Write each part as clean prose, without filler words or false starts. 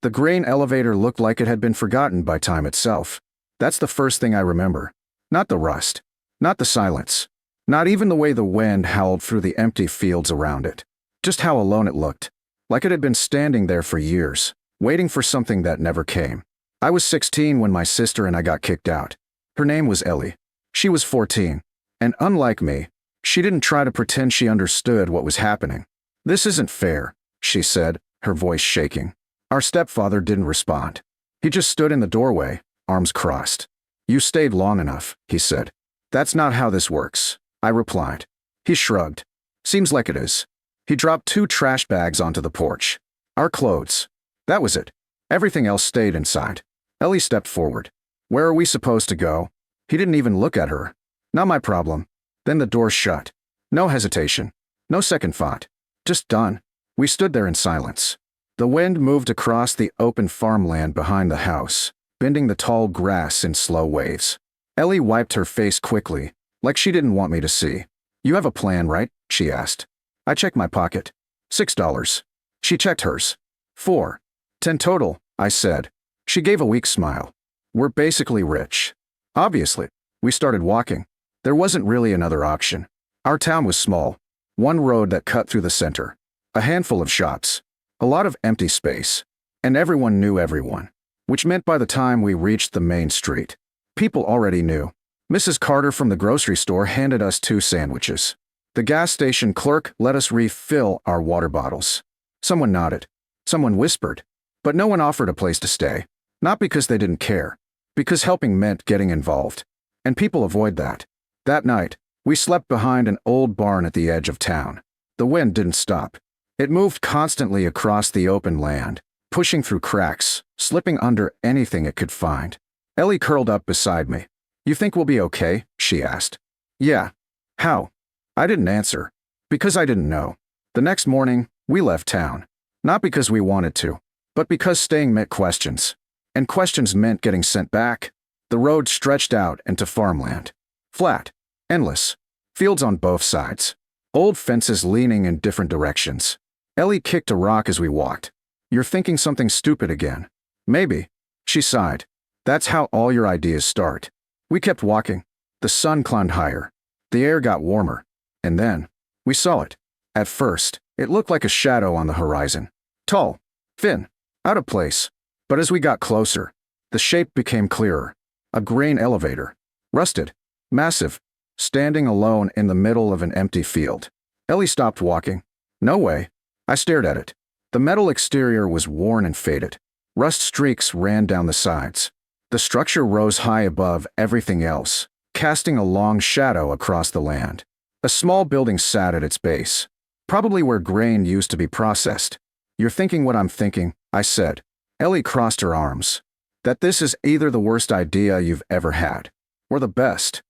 The grain elevator looked like it had been forgotten by time itself. That's the first thing I remember. Not the rust. Not the silence. Not even the way the wind howled through the empty fields around it. Just how alone it looked. Like it had been standing there for years, waiting for something that never came. I was 16 when my sister and I got kicked out. Her name was Ellie. She was 14. And unlike me, she didn't try to pretend she understood what was happening. "This isn't fair," she said, her voice shaking. Our stepfather didn't respond. He just stood in the doorway, arms crossed. "You stayed long enough," he said. "That's not how this works," I replied. He shrugged. "Seems like it is." He dropped 2 trash bags onto the porch. Our clothes. That was it. Everything else stayed inside. Ellie stepped forward. "Where are we supposed to go?" He didn't even look at her. "Not my problem." Then the door shut. No hesitation. No second thought. Just done. We stood there in silence. The wind moved across the open farmland behind the house, bending the tall grass in slow waves. Ellie wiped her face quickly, like she didn't want me to see. "You have a plan, right?" she asked. I checked my pocket. $6. She checked hers. 4. 10 total, I said. She gave a weak smile. "We're basically rich." Obviously. We started walking. There wasn't really another option. Our town was small. One road that cut through the center. A handful of shops. A lot of empty space. And everyone knew everyone. Which meant by the time we reached the main street, people already knew. Mrs. Carter from the grocery store handed us 2 sandwiches. The gas station clerk let us refill our water bottles. Someone nodded. Someone whispered. But no one offered a place to stay. Not because they didn't care. Because helping meant getting involved. And people avoid that. That night, we slept behind an old barn at the edge of town. The wind didn't stop. It moved constantly across the open land, pushing through cracks, slipping under anything it could find. Ellie curled up beside me. "You think we'll be okay?" she asked. "Yeah." "How?" I didn't answer. Because I didn't know. The next morning, we left town. Not because we wanted to, but because staying meant questions. And questions meant getting sent back. The road stretched out into farmland. Flat. Endless. Fields on both sides. Old fences leaning in different directions. Ellie kicked a rock as we walked. "You're thinking something stupid again." "Maybe." She sighed. "That's how all your ideas start." We kept walking. The sun climbed higher. The air got warmer. And then, we saw it. At first, it looked like a shadow on the horizon. Tall. Thin. Out of place. But as we got closer, the shape became clearer. A grain elevator. Rusted. Massive. Standing alone in the middle of an empty field. Ellie stopped walking. "No way." I stared at it. The metal exterior was worn and faded. Rust streaks ran down the sides. The structure rose high above everything else, casting a long shadow across the land. A small building sat at its base, probably where grain used to be processed. "You're thinking what I'm thinking," I said. Ellie crossed her arms. "That this is either the worst idea you've ever had, or the best.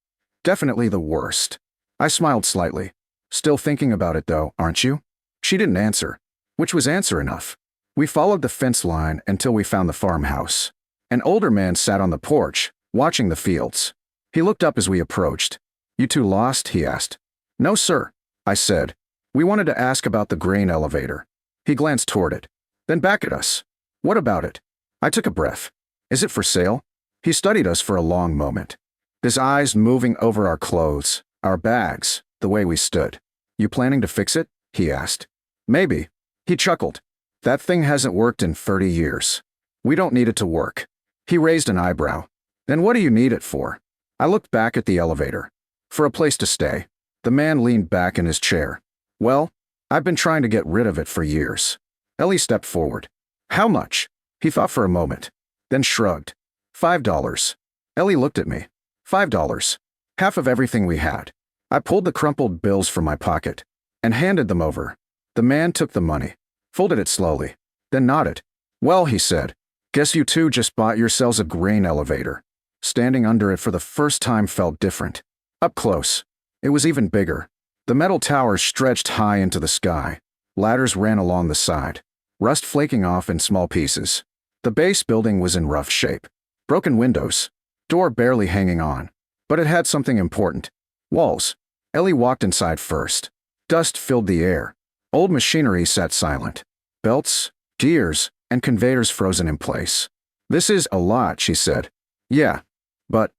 Definitely the worst." I smiled slightly. "Still thinking about it though, aren't you?" She didn't answer, which was answer enough. We followed the fence line until we found the farmhouse. An older man sat on the porch, watching the fields. He looked up as we approached. "You two lost?" he asked. "No, sir," I said. "We wanted to ask about the grain elevator." He glanced toward it, then back at us. "What about it?" I took a breath. "Is it for sale?" He studied us for a long moment, his eyes moving over our clothes, our bags, the way we stood. "You planning to fix it?" he asked. "Maybe." He chuckled. "That thing hasn't worked in 30 years. We don't need it to work." He raised an eyebrow. "Then what do you need it for?" I looked back at the elevator. "For a place to stay." The man leaned back in his chair. "Well, I've been trying to get rid of it for years." Ellie stepped forward. "How much?" He thought for a moment, then shrugged. $5. Ellie looked at me. $5. Half of everything we had. I pulled the crumpled bills from my pocket and handed them over. The man took the money, folded it slowly, then nodded. "Well," he said, "guess you two just bought yourselves a grain elevator." Standing under it for the first time felt different. Up close, it was even bigger. The metal towers stretched high into the sky. Ladders ran along the side, rust flaking off in small pieces. The base building was in rough shape. Broken windows, door barely hanging on. But it had something important. Walls. Ellie walked inside first. Dust filled the air. Old machinery sat silent. Belts, gears, and conveyors frozen in place. This is a lot, she said. Yeah, but…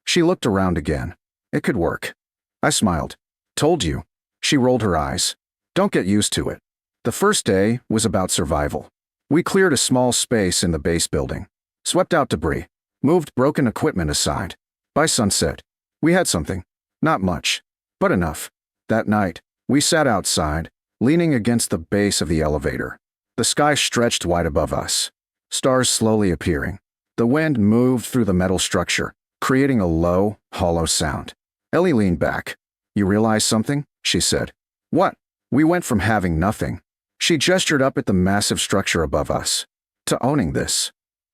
She looked around again. It could work. I smiled. Told you. She rolled her eyes. Don't get used to it. The first day was about survival. We cleared a small space in the base building, swept out debris, moved broken equipment aside. By sunset, we had something. Not much, but enough. That night, we sat outside, leaning against the base of the elevator. The sky stretched wide above us, stars slowly appearing. The wind moved through the metal structure, creating a low, hollow sound. Ellie leaned back. You realize something? She said. What? We went from having nothing. She gestured up at the massive structure above us. To owning this.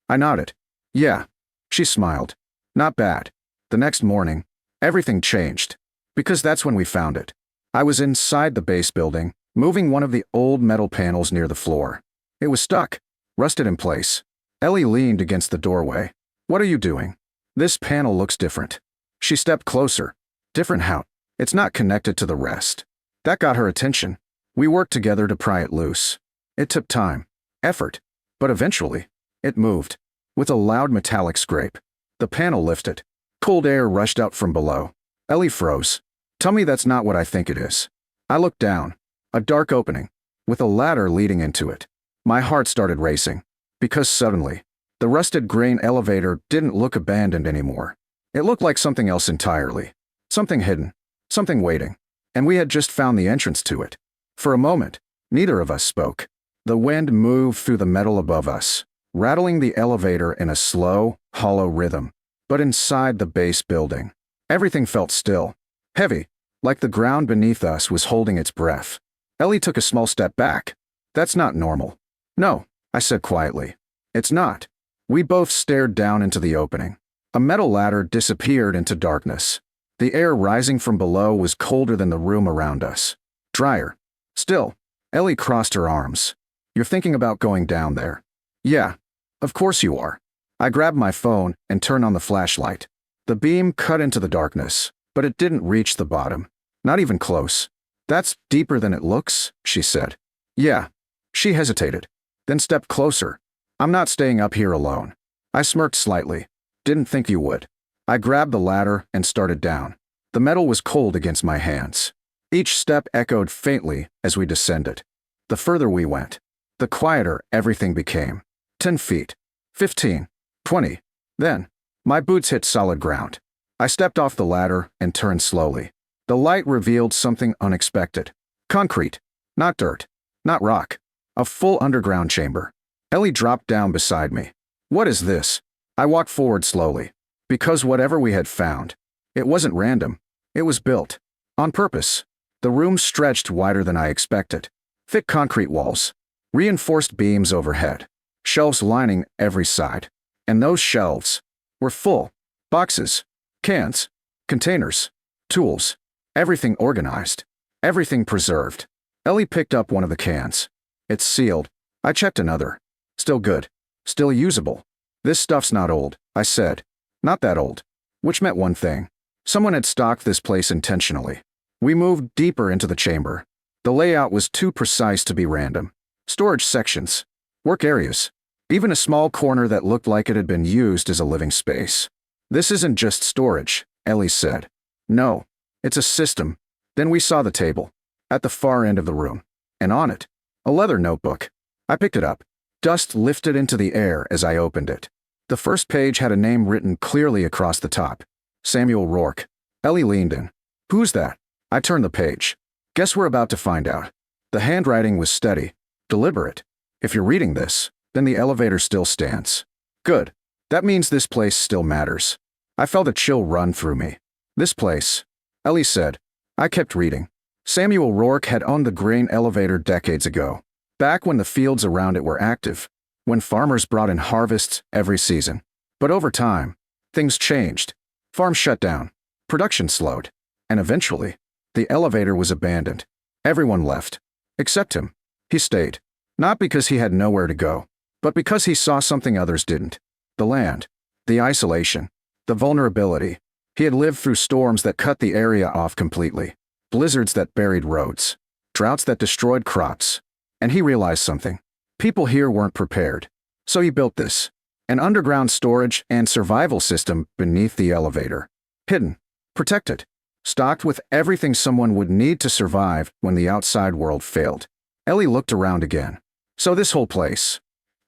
I nodded. Yeah. She smiled. Not bad. The next morning, everything changed. Because that's when we found it. I was inside the base building, moving one of the old metal panels near the floor. It was stuck, rusted in place. Ellie leaned against the doorway. What are you doing? This panel looks different. She stepped closer. Different how? It's not connected to the rest. That got her attention. We worked together to pry it loose. It took time, effort, but eventually, it moved. With a loud metallic scrape, the panel lifted. Cold air rushed out from below. Ellie froze. Tell me that's not what I think it is. I looked down. A dark opening, with a ladder leading into it. My heart started racing. Because suddenly, the rusted grain elevator didn't look abandoned anymore. It looked like something else entirely. Something hidden. Something waiting. And we had just found the entrance to it. For a moment, neither of us spoke. The wind moved through the metal above us, rattling the elevator in a slow, hollow rhythm. But inside the base building, everything felt still, heavy, like the ground beneath us was holding its breath. Ellie took a small step back. That's not normal. No, I said quietly. It's not. We both stared down into the opening. A metal ladder disappeared into darkness. The air rising from below was colder than the room around us. Drier. Still. Ellie crossed her arms. You're thinking about going down there? Yeah. Of course you are. I grabbed my phone and turned on the flashlight. The beam cut into the darkness, but it didn't reach the bottom. Not even close. That's deeper than it looks, she said. Yeah. She hesitated, then stepped closer. I'm not staying up here alone. I smirked slightly. Didn't think you would. I grabbed the ladder and started down. The metal was cold against my hands. Each step echoed faintly as we descended. The further we went, the quieter everything became. 10 feet. 15. 20. Then, my boots hit solid ground. I stepped off the ladder and turned slowly. The light revealed something unexpected. Concrete. Not dirt. Not rock. A full underground chamber. Ellie dropped down beside me. What is this? I walked forward slowly. Because whatever we had found, it wasn't random. It was built. On purpose. The room stretched wider than I expected. Thick concrete walls. Reinforced beams overhead. Shelves lining every side. And those shelves were full. Boxes. Cans. Containers. Tools. Everything organized. Everything preserved. Ellie picked up one of the cans. It's sealed. I checked another. Still good. Still usable. This stuff's not old, I said. Not that old. Which meant one thing. Someone had stocked this place intentionally. We moved deeper into the chamber. The layout was too precise to be random. Storage sections. Work areas. Even a small corner that looked like it had been used as a living space. This isn't just storage, Ellie said. No. It's a system. Then we saw the table. At the far end of the room. And on it, a leather notebook. I picked it up. Dust lifted into the air as I opened it. The first page had a name written clearly across the top. Samuel Rourke. Ellie leaned in. Who's that? I turned the page. Guess we're about to find out. The handwriting was steady, deliberate. If you're reading this, then the elevator still stands. Good. That means this place still matters. I felt a chill run through me. This place. Ellie said. I kept reading. Samuel Rourke had owned the grain elevator decades ago. Back when the fields around it were active. When farmers brought in harvests every season. But over time, things changed. Farms shut down. Production slowed. And eventually, the elevator was abandoned. Everyone left. Except him. He stayed. Not because he had nowhere to go, but because he saw something others didn't. The land. The isolation. The vulnerability. He had lived through storms that cut the area off completely. Blizzards that buried roads. Droughts that destroyed crops. And he realized something. People here weren't prepared. So he built this. An underground storage and survival system beneath the elevator. Hidden. Protected. Stocked with everything someone would need to survive when the outside world failed. Ellie looked around again. So this whole place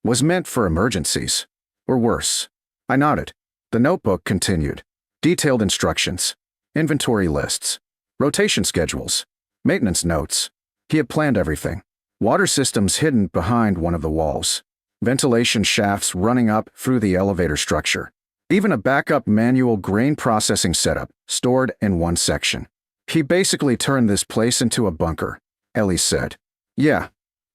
was meant for emergencies. Or worse. I nodded. The notebook continued. Detailed instructions. Inventory lists. Rotation schedules. Maintenance notes. He had planned everything. Water systems hidden behind one of the walls. Ventilation shafts running up through the elevator structure. Even a backup manual grain processing setup stored in one section. He basically turned this place into a bunker, Ellie said. Yeah,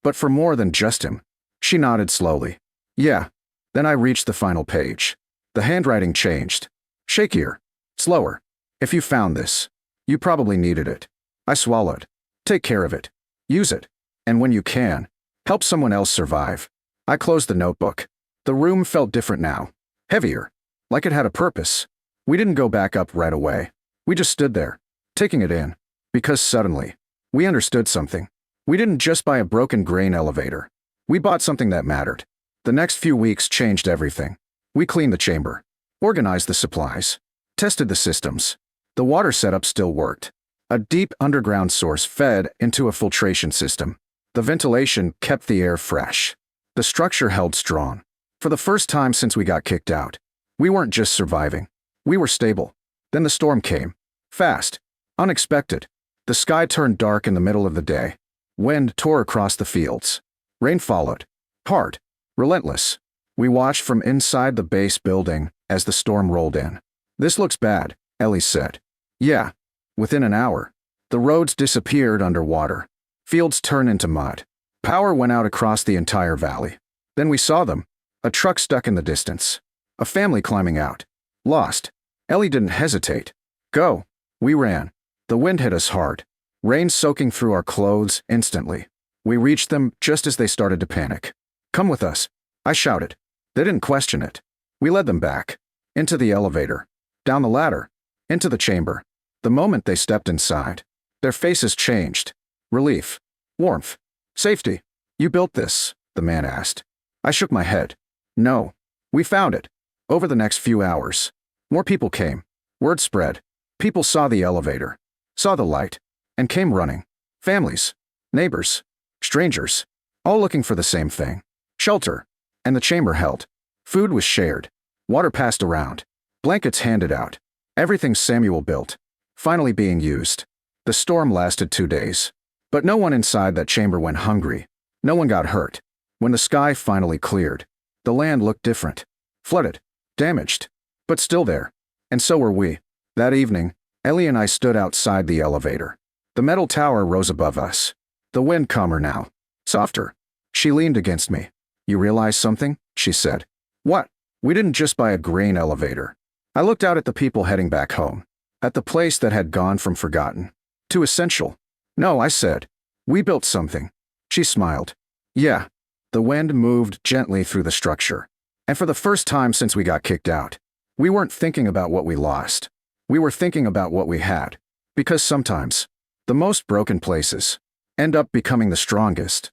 but for more than just him. She nodded slowly. Yeah. Then I reached the final page. The handwriting changed. Shakier. Slower. If you found this, you probably needed it. I swallowed. Take care of it. Use it. And when you can, help someone else survive. I closed the notebook. The room felt different now. Heavier. Like it had a purpose. We didn't go back up right away. We just stood there, taking it in. Because suddenly, we understood something. We didn't just buy a broken grain elevator. We bought something that mattered. The next few weeks changed everything. We cleaned the chamber, organized the supplies, tested the systems. The water setup still worked. A deep underground source fed into a filtration system. The ventilation kept the air fresh. The structure held strong. For the first time since we got kicked out, we weren't just surviving. We were stable. Then the storm came. Fast. Unexpected. The sky turned dark in the middle of the day. Wind tore across the fields. Rain followed. Hard. Relentless. We watched from inside the base building as the storm rolled in. This looks bad, Ellie said. Yeah. Within an hour, the roads disappeared underwater. Fields turned into mud. Power went out across the entire valley. Then we saw them. A truck stuck in the distance. A family climbing out. Lost. Ellie didn't hesitate. Go. We ran. The wind hit us hard. Rain soaking through our clothes instantly. We reached them just as they started to panic. Come with us, I shouted. They didn't question it. We led them back. Into the elevator. Down the ladder. Into the chamber. The moment they stepped inside, their faces changed. Relief. Warmth. Safety. You built this, the man asked. I shook my head. No. We found it. Over the next few hours, more people came. Word spread. People saw the elevator, saw the light, and came running. Families, neighbors, strangers, all looking for the same thing. Shelter. And the chamber held. Food was shared. Water passed around. Blankets handed out. Everything Samuel built. Finally being used. The storm lasted 2 days. But no one inside that chamber went hungry. No one got hurt. When the sky finally cleared, the land looked different. Flooded. Damaged. But still there. And so were we. That evening, Ellie and I stood outside the elevator. The metal tower rose above us. The wind calmer now. Softer. She leaned against me. You realize something? She said. What? We didn't just buy a grain elevator. I looked out at the people heading back home. At the place that had gone from forgotten to essential. No, I said. We built something. She smiled. Yeah. The wind moved gently through the structure. And for the first time since we got kicked out, we weren't thinking about what we lost. We were thinking about what we had. Because sometimes, the most broken places end up becoming the strongest.